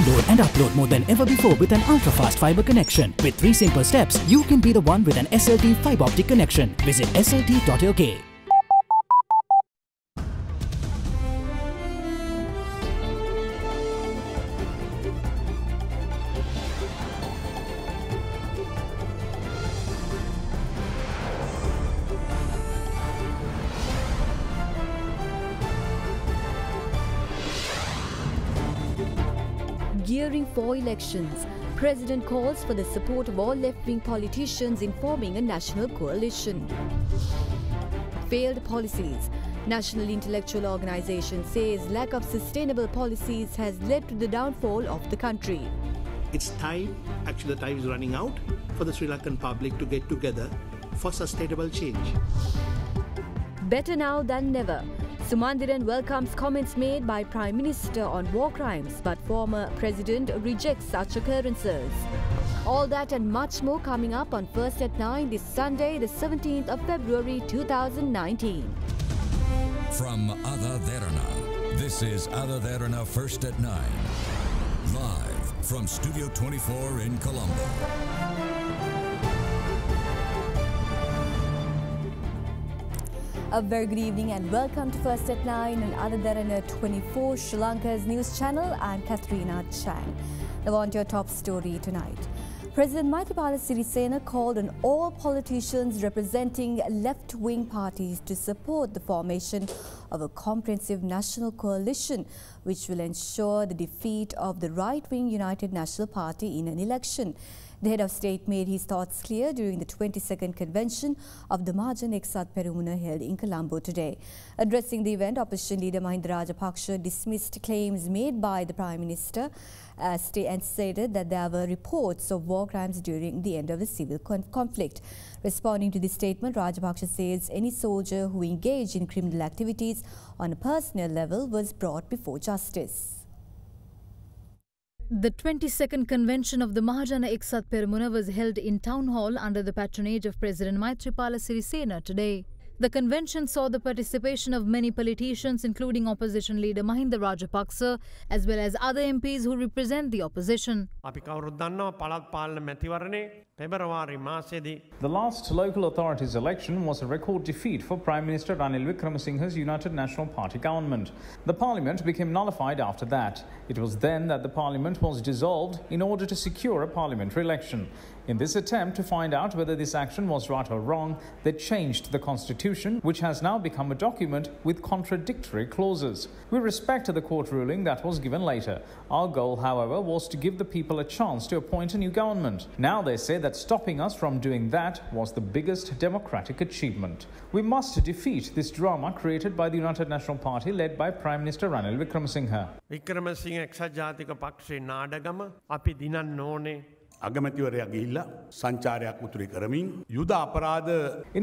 Download and upload more than ever before with an ultra-fast fiber connection. With 3 simple steps, you can be the one with an SLT fiber optic connection. Visit slt.lk. Gearing for elections, President calls for the support of all left-wing politicians in forming a national coalition. Failed policies. National Intellectual Organization says lack of sustainable policies has led to the downfall of the country. It's time, actually the time is running out, for the Sri Lankan public to get together for sustainable change. Better now than never. Sumandiran welcomes comments made by Prime Minister on war crimes, but former President rejects such occurrences. All that and much more coming up on First at 9 this Sunday, the 17th of February 2019. From Ada Derana, this is Ada Derana First at 9. Live from Studio 24 in Colombo. A very good evening and welcome to First at 9 and Ada Derana 24, Sri Lanka's news channel. I'm Katharina Chang. Now on to your top story tonight. President Maithripala Sirisena called on all politicians representing left-wing parties to support the formation of a comprehensive national coalition which will ensure the defeat of the right-wing United National Party in an election. The head of state made his thoughts clear during the 22nd convention of the Mahajan Eksat Peramuna held in Colombo today. Addressing the event, opposition leader Mahinda Rajapaksa dismissed claims made by the Prime Minister and stated that there were reports of war crimes during the end of the civil conflict. Responding to this statement, Rajapaksa says any soldier who engaged in criminal activities on a personal level was brought before justice. The 22nd convention of the Mahajana Eksat Peramuna was held in Town Hall under the patronage of President Maithripala Sirisena today. The convention saw the participation of many politicians including opposition leader Mahinda Rajapaksa as well as other MPs who represent the opposition. The last local authorities election was a record defeat for Prime Minister Ranil Wickremesinghe's United National Party government. The parliament became nullified after that. It was then that the parliament was dissolved in order to secure a parliamentary election. In this attempt to find out whether this action was right or wrong, they changed the constitution, which has now become a document with contradictory clauses. We respect the court ruling that was given later. Our goal, however, was to give the people a chance to appoint a new government. Now they say that stopping us from doing that was the biggest democratic achievement. We must defeat this drama created by the United National Party led by Prime Minister Ranil Wickremesinghe. Wickremesinghe එක්සත් ජාතික පක්ෂයේ නාඩගම අපි දිනන්න ඕනේ. In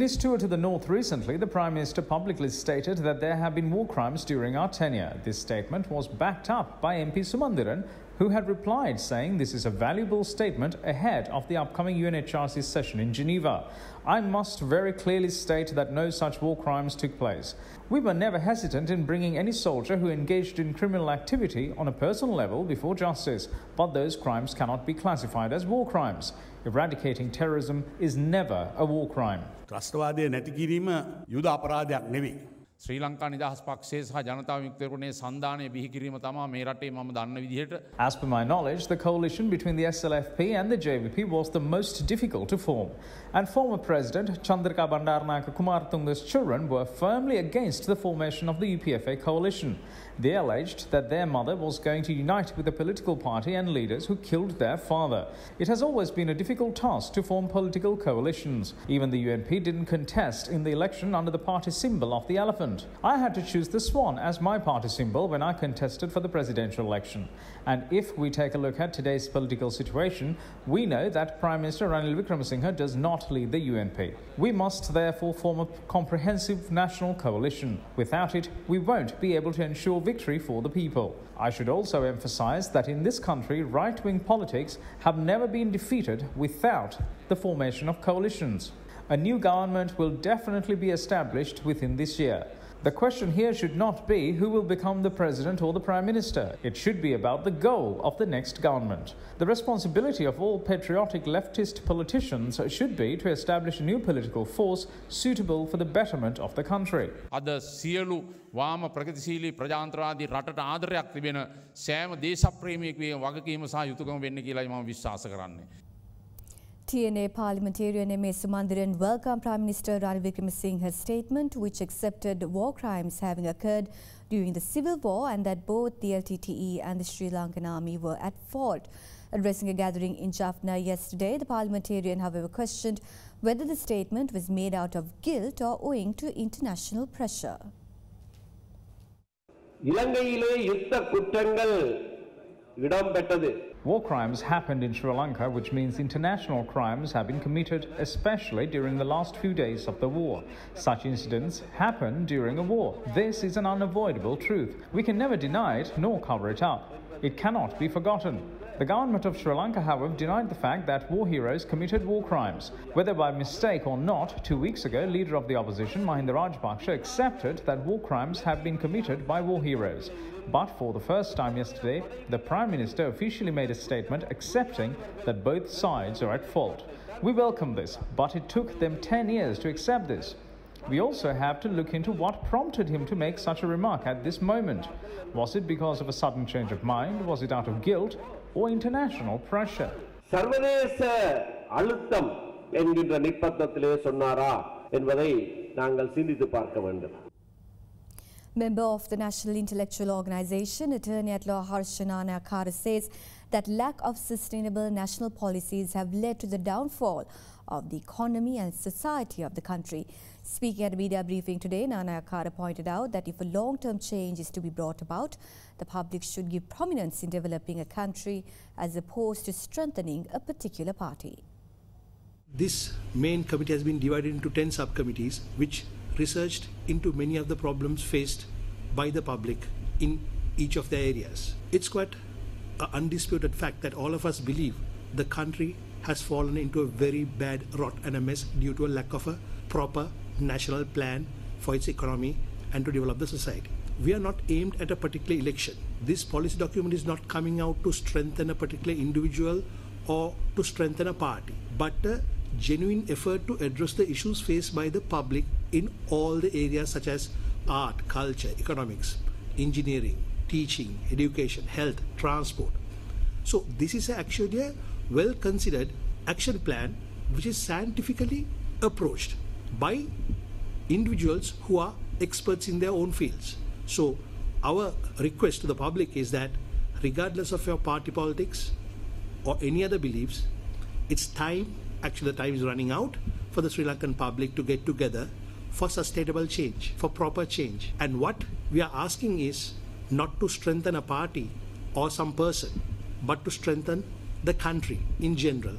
his tour to the north recently, the Prime Minister publicly stated that there have been war crimes during our tenure. This statement was backed up by MP Sumandiran, who had replied saying this is a valuable statement ahead of the upcoming UNHRC session in Geneva. I must very clearly state that no such war crimes took place. We were never hesitant in bringing any soldier who engaged in criminal activity on a personal level before justice, but those crimes cannot be classified as war crimes. Eradicating terrorism is never a war crime. ශ්‍රී ලංකා නිදහස් පක්ෂයේ සහ ජනතා විමුක්තිකරණයේ සන්ධානය බිහි කිරීම තමයි මේ රටේ මම දන්න විදිහට. As per my knowledge, the coalition between the SLFP and the JVP was the most difficult to form. And former President Chandrika Bandaranaike Kumaratunga's children were firmly against the formation of the UPFA coalition. They alleged that their mother was going to unite with a political party and leaders who killed their father. It has always been a difficult task to form political coalitions. Even the UNP didn't contest in the election under the party symbol of the elephant. I had to choose the swan as my party symbol when I contested for the presidential election. And if we take a look at today's political situation, we know that Prime Minister Ranil Wickremesinghe does not lead the UNP. We must therefore form a comprehensive national coalition. Without it, we won't be able to ensure victory for the people. I should also emphasize that in this country, right-wing politics have never been defeated without the formation of coalitions. A new government will definitely be established within this year. The question here should not be who will become the president or the prime minister. It should be about the goal of the next government. The responsibility of all patriotic leftist politicians should be to establish a new political force suitable for the betterment of the country. අද සියලු වාම ප්‍රගතිශීලී ප්‍රජාතන්ත්‍රවාදී රටට ආදරයක් තිබෙන සෑම දේශප්‍රේමියෙකුගේ වගකීම සහ යුතුකම වෙන්න කියලායි මම විශ්වාස කරන්නේ. TNA parliamentarian M.A. Sumandiran welcomed Prime Minister Ranil Singh's statement, which accepted war crimes having occurred during the civil war and that both the LTTE and the Sri Lankan army were at fault. Addressing a gathering in Jaffna yesterday, the parliamentarian, however, questioned whether the statement was made out of guilt or owing to international pressure. War crimes happened in Sri Lanka, which means international crimes have been committed, especially during the last few days of the war. Such incidents happen during a war. This is an unavoidable truth. We can never deny it nor cover it up. It cannot be forgotten. The government of Sri Lanka, however, denied the fact that war heroes committed war crimes. Whether by mistake or not, 2 weeks ago, leader of the opposition, Mahinda Rajapaksa, accepted that war crimes have been committed by war heroes. But for the first time yesterday, the Prime Minister officially made a statement accepting that both sides are at fault. We welcome this, but it took them 10 years to accept this. We also have to look into what prompted him to make such a remark at this moment. Was it because of a sudden change of mind? Was it out of guilt or international pressure? சர்வதேச அழுத்தம் என்கின்ற நிப்பந்தத்திலே சொன்னாரா என்பதை நாங்கள் சிந்தித்து பார்க்க வேண்டும். Member of the National Intellectual Organization, Attorney at Law Harshanana Akara says that lack of sustainable national policies have led to the downfall of the economy and society of the country. Speaking at a media briefing today, Nana Akara pointed out that if a long-term change is to be brought about, the public should give prominence in developing a country as opposed to strengthening a particular party. This main committee has been divided into 10 subcommittees which researched into many of the problems faced by the public in each of their areas. It's quite an undisputed fact that all of us believe the country has fallen into a very bad rot and a mess due to a lack of a proper national plan for its economy and to develop the society. We are not aimed at a particular election. This policy document is not coming out to strengthen a particular individual or to strengthen a party, but a genuine effort to address the issues faced by the public in all the areas such as art, culture, economics, engineering, teaching, education, health, transport. So this is actually a well-considered action plan which is scientifically approached by individuals who are experts in their own fields. So our request to the public is that regardless of your party politics or any other beliefs, it's time, actually the time is running out for the Sri Lankan public to get together for sustainable change, for proper change. And what we are asking is not to strengthen a party or some person, but to strengthen the country in general.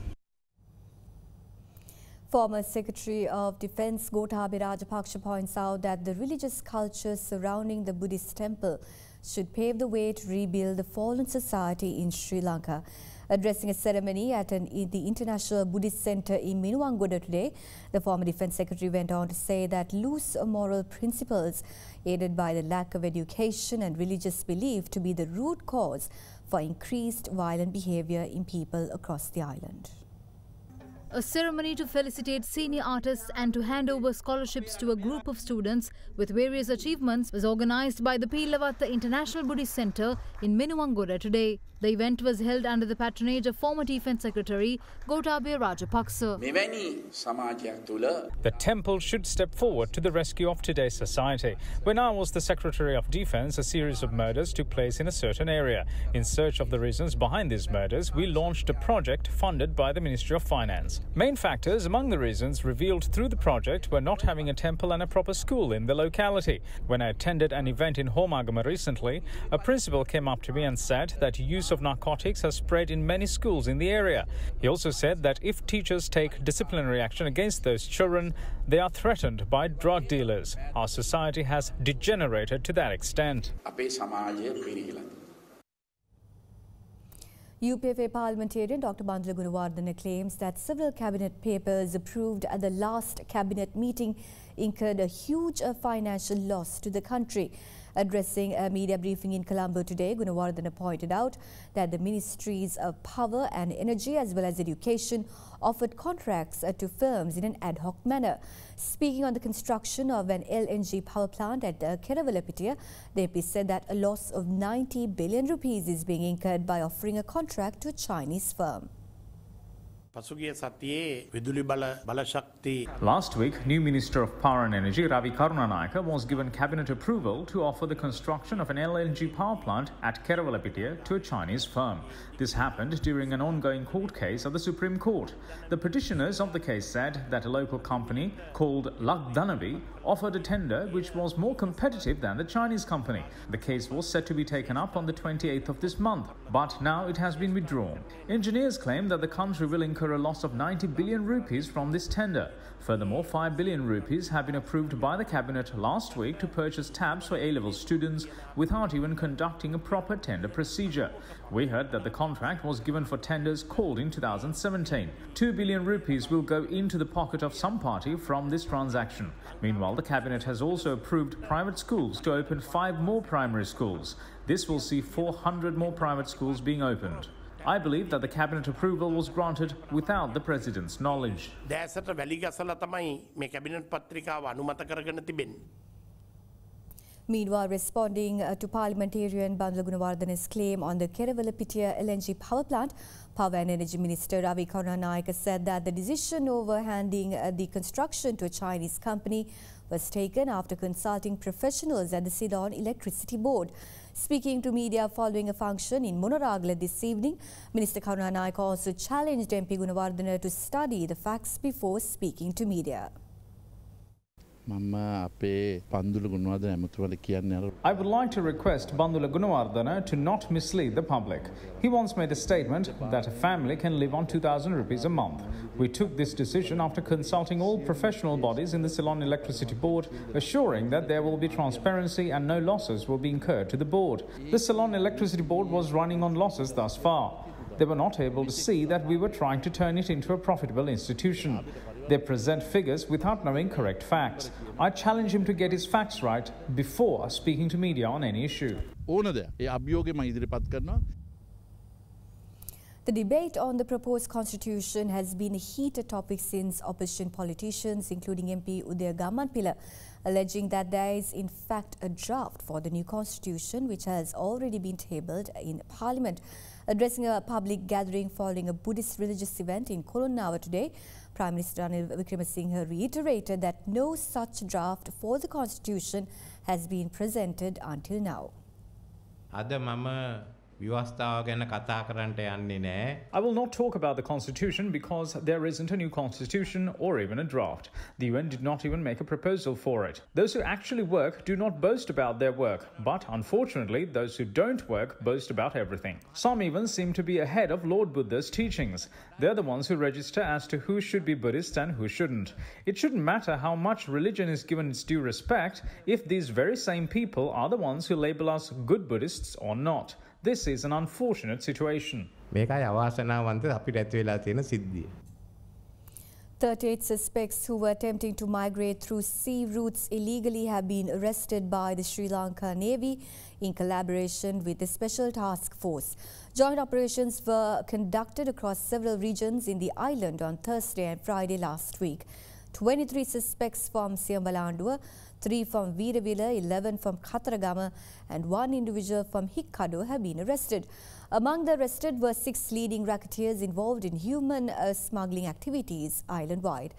Former Secretary of Defence Gotabaya Rajapaksa points out that the religious culture surrounding the Buddhist temple should pave the way to rebuild the fallen society in Sri Lanka. Addressing a ceremony at the International Buddhist Centre in Minuwangoda today, the former Defence Secretary went on to say that loose moral principles aided by the lack of education and religious belief to be the root cause for increased violent behaviour in people across the island. A ceremony to felicitate senior artists and to hand over scholarships to a group of students with various achievements was organised by the Pilavatta International Buddhist Centre in Minuwangoda today. The event was held under the patronage of former Defence Secretary Gotabaya Rajapaksa. The temple should step forward to the rescue of today's society. When I was the Secretary of Defence, a series of murders took place in a certain area. In search of the reasons behind these murders, we launched a project funded by the Ministry of Finance. Main factors among the reasons revealed through the project were not having a temple and a proper school in the locality. When I attended an event in Homagama recently, a principal came up to me and said that use of narcotics has spread in many schools in the area. He also said that if teachers take disciplinary action against those children, they are threatened by drug dealers. Our society has degenerated to that extent. UPFA parliamentarian Dr. Bandula Gunawardena claims that several cabinet papers approved at the last cabinet meeting incurred a huge financial loss to the country. Addressing a media briefing in Colombo today, Gunawardena pointed out that the Ministries of Power and Energy as well as Education offered contracts to firms in an ad hoc manner. Speaking on the construction of an LNG power plant at Kerawalapitia, the MP said that a loss of 90 billion rupees is being incurred by offering a contract to a Chinese firm. Last week, new Minister of Power and Energy Ravi Karunanayake was given cabinet approval to offer the construction of an LNG power plant at Kerawalapitia to a Chinese firm. This happened during an ongoing court case of the Supreme Court. The petitioners of the case said that a local company called Lakdanavi offered a tender which was more competitive than the Chinese company. The case was set to be taken up on the 28th of this month, but now it has been withdrawn. Engineers claim that the country will incur a loss of 90 billion rupees from this tender. Furthermore, 5 billion rupees have been approved by the cabinet last week to purchase tabs for A-level students without even conducting a proper tender procedure. We heard that the contract was given for tenders called in 2017. 2 billion rupees will go into the pocket of some party from this transaction. Meanwhile, the cabinet has also approved private schools to open 5 more primary schools. This will see 400 more private schools being opened. I believe that the cabinet approval was granted without the president's knowledge. Meanwhile, responding to parliamentarian Bandula Gunawardena's claim on the Kerawalapitia LNG power plant, Power and Energy Minister Ravi Karunanayake said that the decision over handing the construction to a Chinese company was taken after consulting professionals at the Ceylon Electricity Board. Speaking to media following a function in Monaragala this evening, Minister Karunanayake also challenged MP Gunawardena to study the facts before speaking to media. I would like to request Bandula Gunawardena to not mislead the public. He once made a statement that a family can live on 2,000 rupees a month. We took this decision after consulting all professional bodies in the Ceylon Electricity Board, assuring that there will be transparency and no losses will be incurred to the board. The Ceylon Electricity Board was running on losses thus far. They were not able to see that we were trying to turn it into a profitable institution. They present figures without knowing correct facts. I challenge him to get his facts right before speaking to media on any issue. The debate on the proposed constitution has been a heated topic since opposition politicians, including MP Udaya Gamanpila, alleging that there is in fact a draft for the new constitution which has already been tabled in Parliament. Addressing a public gathering following a Buddhist religious event in Kolonnawa today, Prime Minister Ranil Wickremesinghe reiterated that no such draft for the constitution has been presented until now. I will not talk about the constitution because there isn't a new constitution or even a draft. The UN did not even make a proposal for it. Those who actually work do not boast about their work, but unfortunately those who don't work boast about everything. Some even seem to be ahead of Lord Buddha's teachings. They're the ones who register as to who should be Buddhist and who shouldn't. It shouldn't matter how much religion is given its due respect if these very same people are the ones who label us good Buddhists or not. This is an unfortunate situation. 38 suspects who were attempting to migrate through sea routes illegally have been arrested by the Sri Lanka Navy in collaboration with the Special Task Force. Joint operations were conducted across several regions in the island on Thursday and Friday last week. 23 suspects from Siambalanduwa, 3 from Veeravilla, 11 from Kataragama and 1 individual from Hikkadu have been arrested. Among the arrested were 6 leading racketeers involved in human smuggling activities island-wide.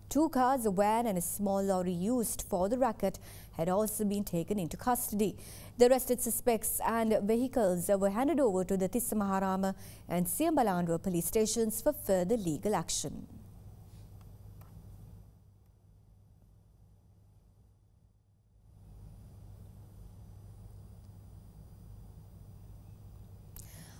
2 cars, a van and a small lorry used for the racket had also been taken into custody. The arrested suspects and vehicles were handed over to the Tissamaharama and Siambalanduwa police stations for further legal action.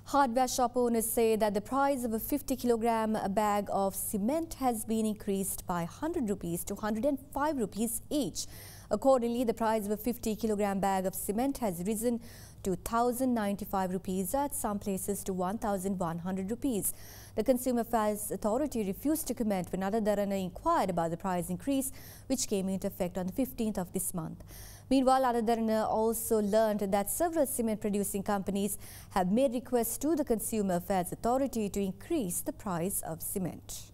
Hardware shop owners say that the price of a 50-kilogram bag of cement has been increased by 100 rupees to 105 rupees each. Accordingly, the price of a 50-kilogram bag of cement has risen to 1,095 rupees, at some places to 1,100 rupees. The Consumer Affairs Authority refused to comment when Ada Derana inquired about the price increase, which came into effect on the 15th of this month. Meanwhile, Ada Derana also learned that several cement-producing companies have made requests to the Consumer Affairs Authority to increase the price of cement.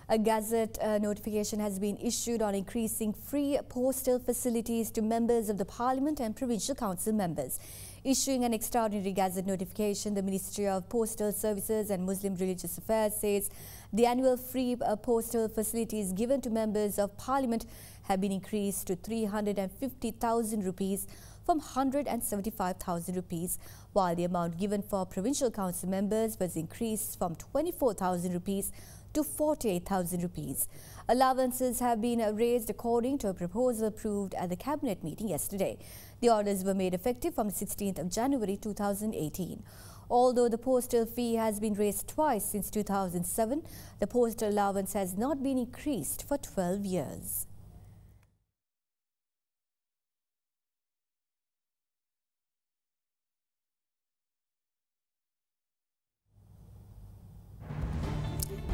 A Gazette notification has been issued on increasing free postal facilities to members of the Parliament and Provincial Council members. Issuing an extraordinary Gazette notification, the Ministry of Postal Services and Muslim Religious Affairs says the annual free postal facilities given to members of Parliament have been increased to 350,000 rupees from 175,000 rupees, while the amount given for Provincial Council members was increased from 24,000 rupees to 48,000 rupees. Allowances have been raised according to a proposal approved at the Cabinet meeting yesterday. The orders were made effective from 16th of January 2018. Although the postal fee has been raised twice since 2007, the postal allowance has not been increased for 12 years.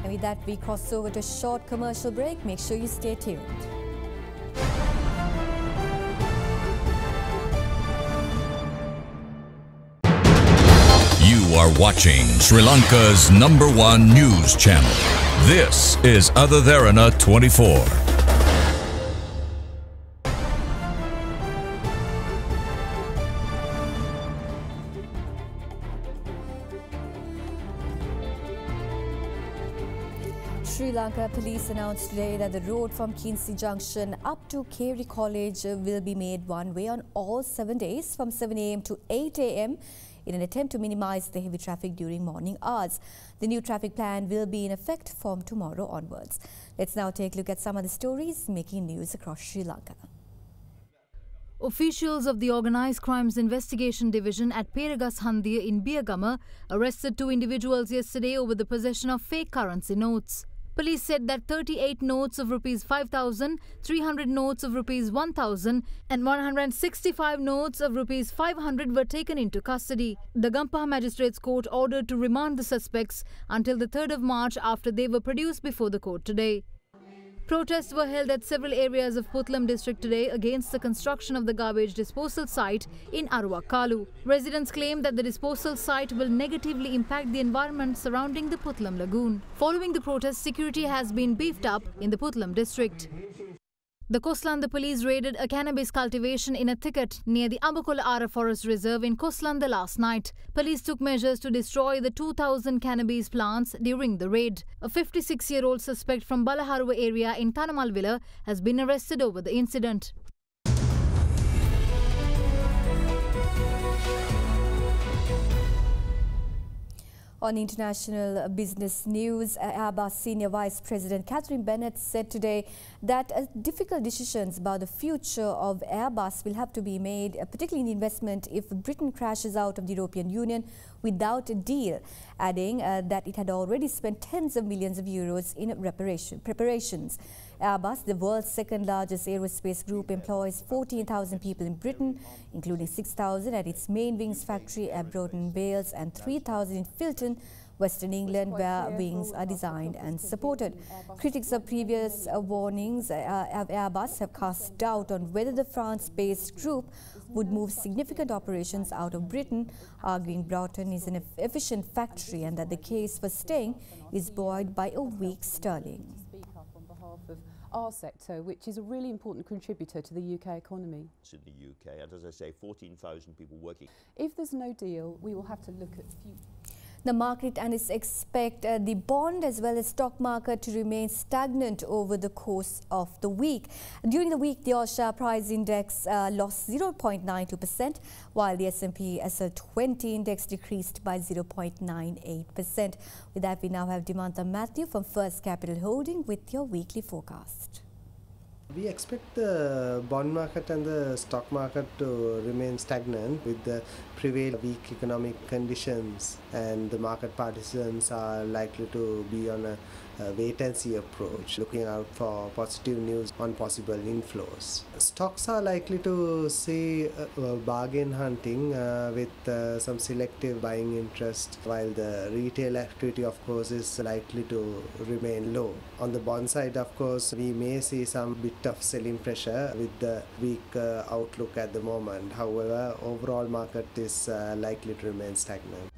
And with that, we cross over to a short commercial break. Make sure you stay tuned. You are watching Sri Lanka's #1 news channel. This is Ada Derana 24. Sri Lanka police announced today that the road from Kinsey Junction up to Carey College will be made one way on all 7 days from 7 a.m. to 8 a.m. in an attempt to minimize the heavy traffic during morning hours. The new traffic plan will be in effect from tomorrow onwards. Let's now take a look at some of the stories making news across Sri Lanka. Officials of the Organised Crimes Investigation Division at Peregashandiya in Biyagama arrested 2 individuals yesterday over the possession of fake currency notes. Police said that 38 notes of Rs 5,000, 300 notes of Rs 1,000 and 165 notes of Rs 500 were taken into custody. The Gampaha Magistrates Court ordered to remand the suspects until the 3rd of March after they were produced before the court today. Protests were held at several areas of Puttalam district today against the construction of the garbage disposal site in Aruwakkalu. Residents claim that the disposal site will negatively impact the environment surrounding the Puttalam lagoon. Following the protests, security has been beefed up in the Puttalam district. The Koslanda police raided a cannabis cultivation in a thicket near the Ambakola Ara Forest Reserve in Koslanda last night. Police took measures to destroy the 2,000 cannabis plants during the raid. A 56-year-old suspect from Balaharuwa area in Thanamalvila has been arrested over the incident. On international business news, Airbus Senior Vice President Catherine Bennett said today that difficult decisions about the future of Airbus will have to be made, particularly in investment, if Britain crashes out of the European Union without a deal, adding that it had already spent tens of millions of euros in preparations. Airbus, the world's second largest aerospace group, employs 14,000 people in Britain, including 6,000 at its main wings factory at Broughton, Wales, and 3,000 in Filton, Western England, where wings are designed and supported. Critics of previous warnings of Airbus have cast doubt on whether the France-based group would move significant operations out of Britain, arguing Broughton is an efficient factory and that the case for staying is buoyed by a weak sterling. Our sector, which is a really important contributor to the UK economy. In the UK, and as I say, 14,000 people working. If there's no deal, we will have to look at future. The market analysts expect the bond as well as stock market to remain stagnant over the course of the week. During the week, the All-Share Price Index lost 0.92%, while the S&P SL20 Index decreased by 0.98%. With that, we now have Dimantha Matthew from First Capital Holding with your weekly forecast. We expect the bond market and the stock market to remain stagnant with the prevailing weak economic conditions, and the market participants are likely to be on a wait-and-see approach, looking out for positive news on possible inflows. Stocks are likely to see bargain hunting with some selective buying interest, while the retail activity, of course, is likely to remain low. On the bond side, of course, we may see some bit of selling pressure with the weak outlook at the moment. However, overall market is likely to remain stagnant.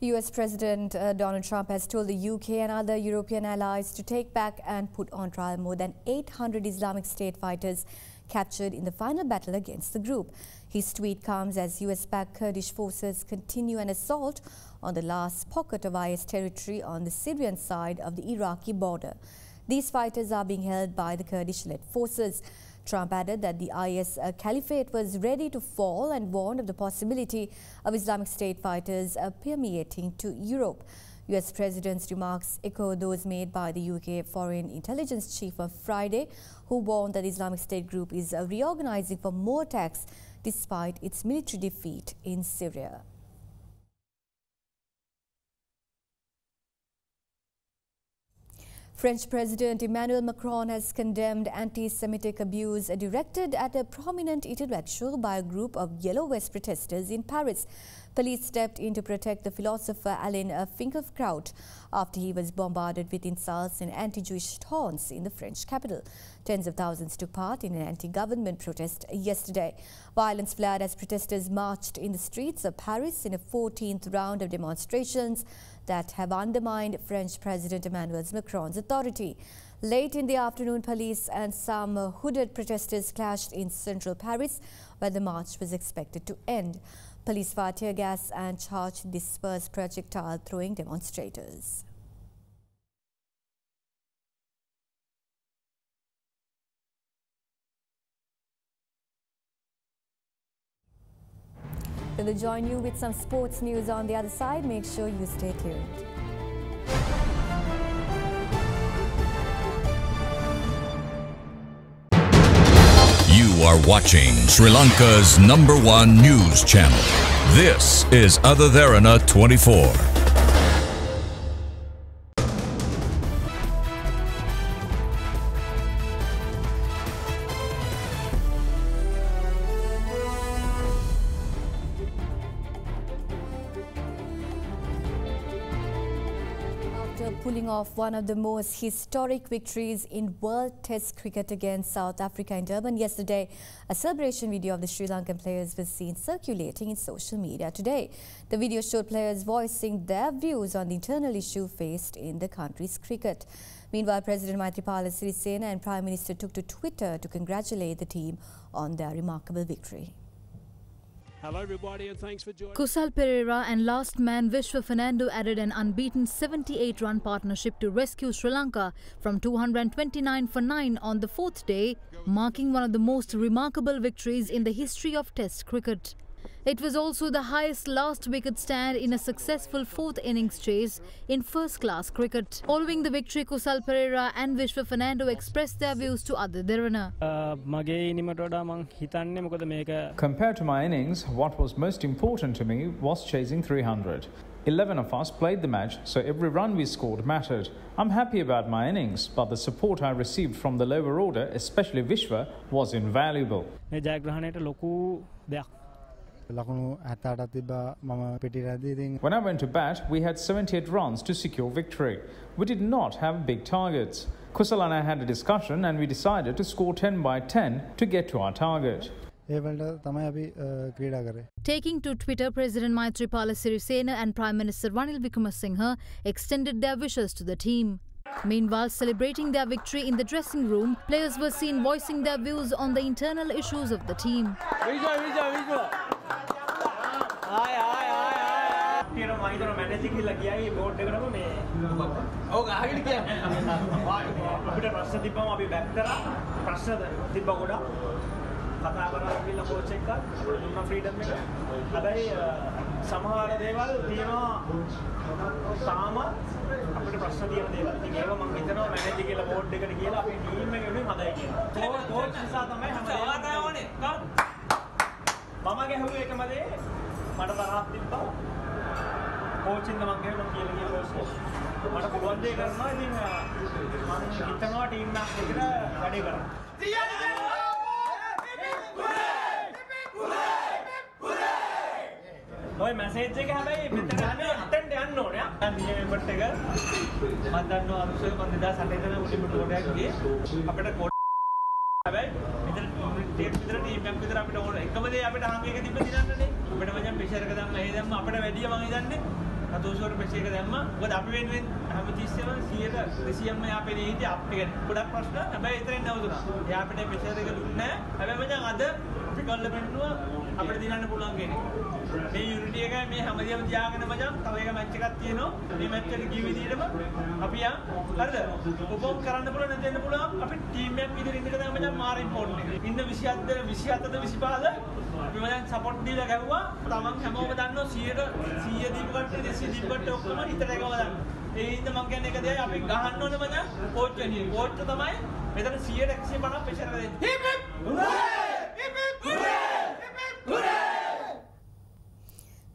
US President Donald Trump has told the UK and other European allies to take back and put on trial more than 800 Islamic State fighters captured in the final battle against the group. His tweet comes as US-backed Kurdish forces continue an assault on the last pocket of IS territory on the Syrian side of the Iraqi border. These fighters are being held by the Kurdish-led forces. Trump added that the IS caliphate was ready to fall and warned of the possibility of Islamic State fighters permeating to Europe. US President's remarks echo those made by the UK Foreign Intelligence Chief on Friday, who warned that the Islamic State group is reorganizing for more attacks despite its military defeat in Syria. French President Emmanuel Macron has condemned anti-Semitic abuse directed at a prominent intellectual by a group of Yellow Vest protesters in Paris. Police stepped in to protect the philosopher Alain Finkielkraut after he was bombarded with insults and anti-Jewish taunts in the French capital. Tens of thousands took part in an anti-government protest yesterday. Violence flared as protesters marched in the streets of Paris in a 14th round of demonstrations that have undermined French President Emmanuel Macron's authority. Late in the afternoon, police and some hooded protesters clashed in central Paris, where the march was expected to end. Police fired tear gas and charged dispersed projectile throwing demonstrators. We'll join you with some sports news on the other side. Make sure you stay tuned. You are watching Sri Lanka's #1 news channel. This is Other Derana 24. Pulling off one of the most historic victories in World Test cricket against South Africa in Durban yesterday, a celebration video of the Sri Lankan players was seen circulating in social media today. The video showed players voicing their views on the internal issue faced in the country's cricket. Meanwhile, President Maithripala and Prime Minister took to Twitter to congratulate the team on their remarkable victory. Hello everybody and thanks for joining. Kusal Perera and last man Vishwa Fernando added an unbeaten 78-run partnership to rescue Sri Lanka from 229 for 9 on the 4th day, marking one of the most remarkable victories in the history of Test cricket. It was also the highest last wicket stand in a successful 4th innings chase in first-class cricket. Following the victory, Kusal Perera and Vishwa Fernando expressed their views to Other Derana. Compared to my innings, what was most important to me was chasing 300. 11 of us played the match, so every run we scored mattered. I'm happy about my innings, but the support I received from the lower order, especially Vishwa, was invaluable. When I went to bat, we had 78 runs to secure victory. We did not have big targets. Kusal and I had a discussion and we decided to score 10 by 10 to get to our target. Taking to Twitter, President Maithripala and Prime Minister Ranil Wickremesinghe extended their wishes to the team. Meanwhile, celebrating their victory in the dressing room, players were seen voicing their views on the internal issues of the team. කතා කරලා ගිහලා coach එක්ක දුන්නා freedom එක. හැබැයි සමහර දේවල් තියෙනවා තාම අපිට ප්‍රශ්න තියෙන දේවල්. ඉතින් ඒක මම හිතනවා මැනේජර් කියලා බෝඩ් එකට ගිහලා අපේ ටීම් එක වෙනුවෙන් හදයි කියලා. කෝච් නිසා තමයි හැමදේම ඕනේ. මම ගැහුවේ එකම දේ මට තරහක් තිබ්බා. කෝච් ඉන්න මම ගැහුවා කියලා ගිය කෝච්. මට පුළුවන් දේ කරනවා. ඉතින් මම හිතනවා ටීම් එකක් එකට වැඩේ කරන්න. ඔය මැසේජ් එක හැබැයි මෙතන අතෙන්ට යන්න ඕනේ. දැන් මේ මෙම්බර්ස් එක මම දන්නවා අරුසෙ මම 2008 ඉඳලා උඩින් කෝඩයක් ගියේ. අපිට කෝඩ් හැබැයි මෙතන ටීම් එකක් විතර අපිට ඕන එකම දේ අපිට හංග එක තිබ්බ දිනන්නනේ. අපිට මචං ප්‍රෙෂර් එක දැම්ම ඒ දැම්ම අපිට වැඩිය මම හිතන්නේ අතෝෂෝර ප්‍රෙෂර් එක දැම්ම. මොකද අපි වෙනුවෙන් හැමතිස්සෙම 100ට 200ම යාපේ නේද අපේ ගොඩක් ප්‍රශ්න හැබැයි එතනින් නවතුණා. එයා අපිට ප්‍රෙෂර් එක දුන්නේ නැහැ. හැබැයි මචං අද අපි කල්ල පෙන්නුවා අපිට දිනන්න පුළුවන් කෙනෙක්. මේ යුනිටි එක මේ හැමදේම තියාගෙන මචං තව එක මැච් එකක් තියෙනවා. මේ මැච් එකට ගිය විදිහටම අපි යන් හරිද? උපෝක් කරන්න පුළුවන් නැත්නම් දෙන්න පුළුවන්. අපි ටීම් එකක් විදිහට ඉන්න එක තමයි මචං මාර ඉම්පෝටන්ට් එක. ඉන්න 27ද 27ද 25ද අපි මචං සපෝට් දීලා ගැහුවා. තමන් හැමෝම දන්නවා 100 දීපු කට්ටිය 200 දීපු කට්ටිය ඔක්කොම හිතට එකම දන්නවා. ඒ හින්දා මම කියන්නේ එක දෙයයි අපි ගහන්න ඕනේ මචං කෝච් වෙන්නේ. කෝච් තමයි මෙතන 100% ප්‍රෙෂර් එක දෙන්නේ. Hip hip hurray!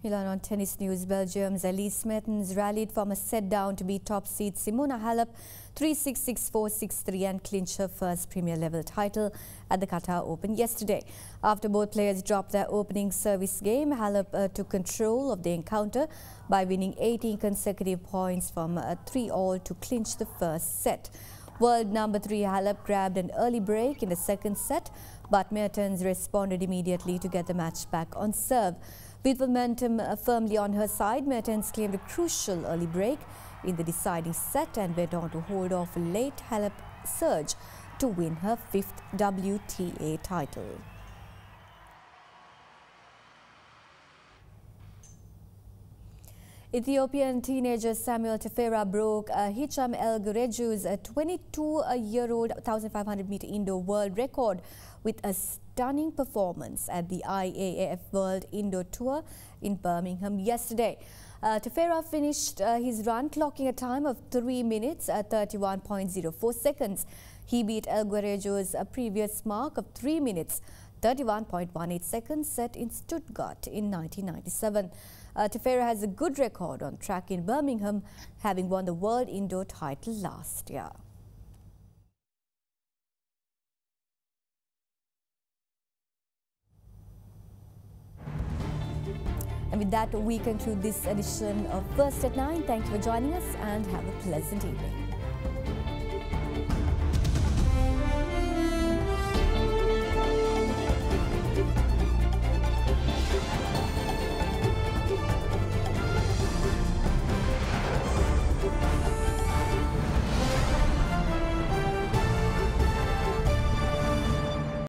Milan on tennis news, Belgium's Elise Mertens rallied from a set down to beat top seed Simona Halep 3-6, 6-4, 6-3 and clinch her first Premier level title at the Qatar Open yesterday. After both players dropped their opening service game, Halep took control of the encounter by winning 18 consecutive points from 3-all to clinch the first set. World number 3 Halep grabbed an early break in the second set, but Mertens responded immediately to get the match back on serve. With momentum firmly on her side, Mertens claimed a crucial early break in the deciding set and went on to hold off a late Halep surge to win her 5th WTA title. Ethiopian teenager Samuel Tefera broke Hicham El Gureju's 22-year-old 1,500-meter indoor world record with a stunning performance at the IAAF World Indoor Tour in Birmingham yesterday. Tefera finished his run clocking a time of 3 minutes 31.04 seconds. He beat El Gureju's previous mark of 3 minutes 31.18 seconds set in Stuttgart in 1997. Tefera has a good record on track in Birmingham, having won the World Indoor title last year. And with that, we conclude this edition of First at 9. Thank you for joining us and have a pleasant evening.